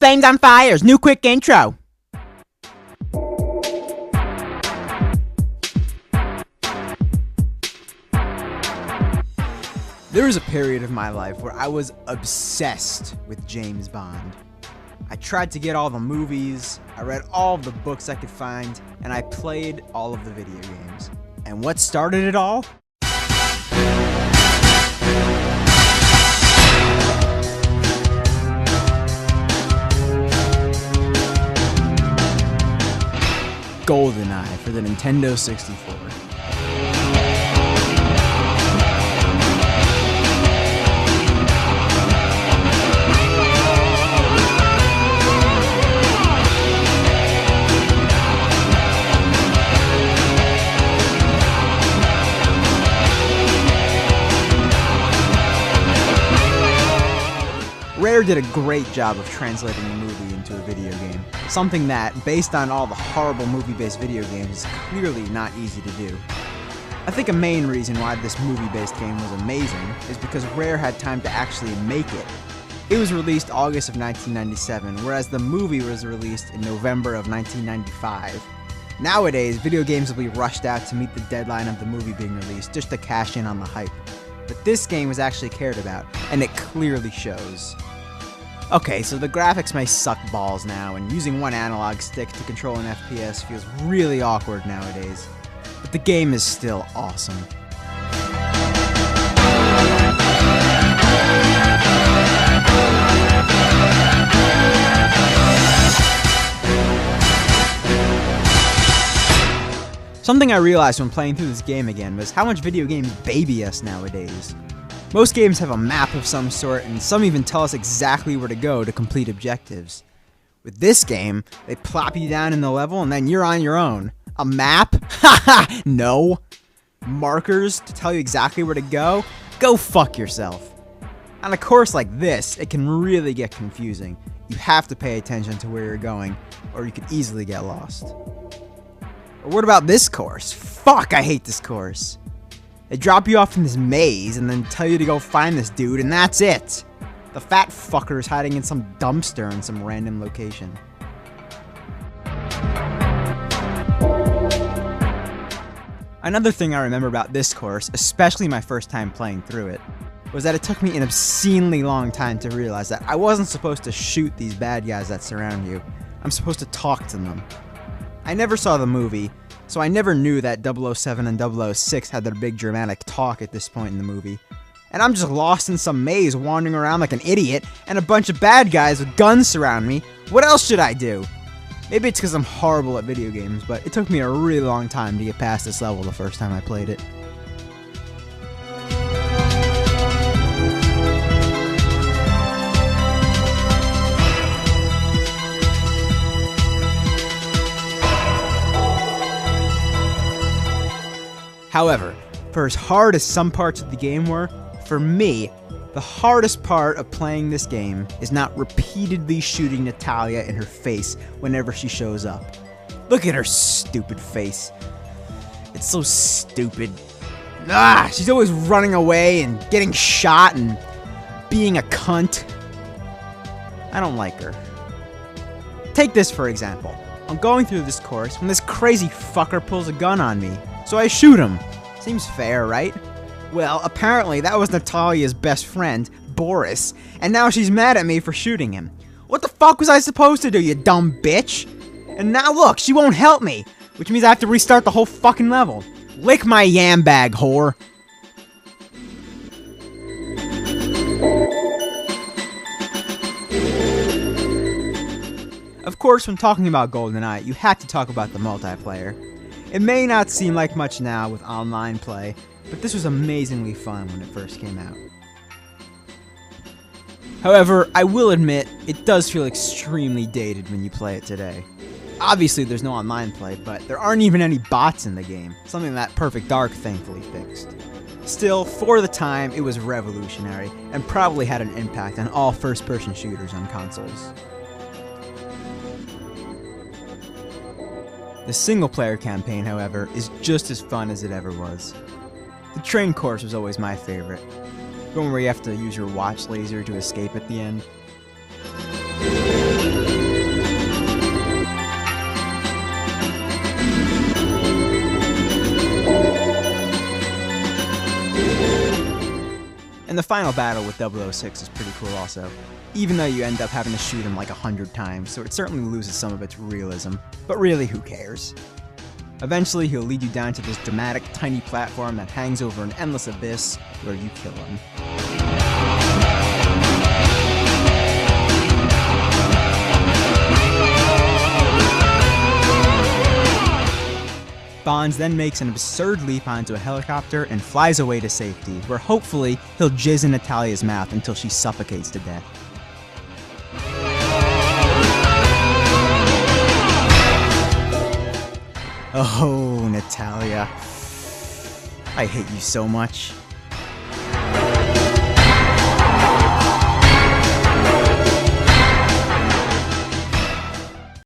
Flames on Fires, new quick intro. There was a period of my life where I was obsessed with James Bond. I tried to get all the movies, I read all of the books I could find, and I played all of the video games. And what started it all? Goldeneye for the Nintendo 64. Rare did a great job of translating the movie into a video game, something that, based on all the horrible movie-based video games, is clearly not easy to do. I think a main reason why this movie-based game was amazing is because Rare had time to actually make it. It was released August of 1997, whereas the movie was released in November of 1995. Nowadays, video games will be rushed out to meet the deadline of the movie being released, just to cash in on the hype. But this game was actually cared about, and it clearly shows. Okay, so the graphics may suck balls now, and using one analog stick to control an FPS feels really awkward nowadays. But the game is still awesome. Something I realized when playing through this game again was how much video games baby us nowadays. Most games have a map of some sort, and some even tell us exactly where to go to complete objectives. With this game, they plop you down in the level and then you're on your own. A map? Haha! No! Markers to tell you exactly where to go? Go fuck yourself. On a course like this, it can really get confusing. You have to pay attention to where you're going, or you could easily get lost. Or what about this course? Fuck, I hate this course. They drop you off in this maze and then tell you to go find this dude, and that's it. The fat fucker is hiding in some dumpster in some random location. Another thing I remember about this course, especially my first time playing through it, was that it took me an obscenely long time to realize that I wasn't supposed to shoot these bad guys that surround you. I'm supposed to talk to them. I never saw the movie, so I never knew that 007 and 006 had their big dramatic talk at this point in the movie. And I'm just lost in some maze wandering around like an idiot, and a bunch of bad guys with guns surround me. What else should I do? Maybe it's because I'm horrible at video games, but it took me a really long time to get past this level the first time I played it. However, for as hard as some parts of the game were, for me, the hardest part of playing this game is not repeatedly shooting Natalia in her face whenever she shows up. Look at her stupid face. It's so stupid. She's always running away and getting shot and being a cunt. I don't like her. Take this for example. I'm going through this course when this crazy fucker pulls a gun on me. So I shoot him. Seems fair, right? Well, apparently that was Natalia's best friend, Boris, and now she's mad at me for shooting him. What the fuck was I supposed to do, you dumb bitch? And now look, she won't help me, which means I have to restart the whole fucking level. Lick my yam bag, whore. Of course, when talking about Goldeneye, you have to talk about the multiplayer. It may not seem like much now with online play, but this was amazingly fun when it first came out. However, I will admit, it does feel extremely dated when you play it today. Obviously there's no online play, but there aren't even any bots in the game, something that Perfect Dark thankfully fixed. Still, for the time, it was revolutionary, and probably had an impact on all first-person shooters on consoles. The single-player campaign, however, is just as fun as it ever was. The train course was always my favorite. The one where you have to use your watch laser to escape at the end. the final battle with 006 is pretty cool also, even though you end up having to shoot him like 100 times, so it certainly loses some of its realism. But really, who cares? Eventually, he'll lead you down to this dramatic, tiny platform that hangs over an endless abyss where you kill him. Bonds then makes an absurd leap onto a helicopter and flies away to safety, where hopefully he'll jizz in Natalia's mouth until she suffocates to death. Oh, Natalia. I hate you so much.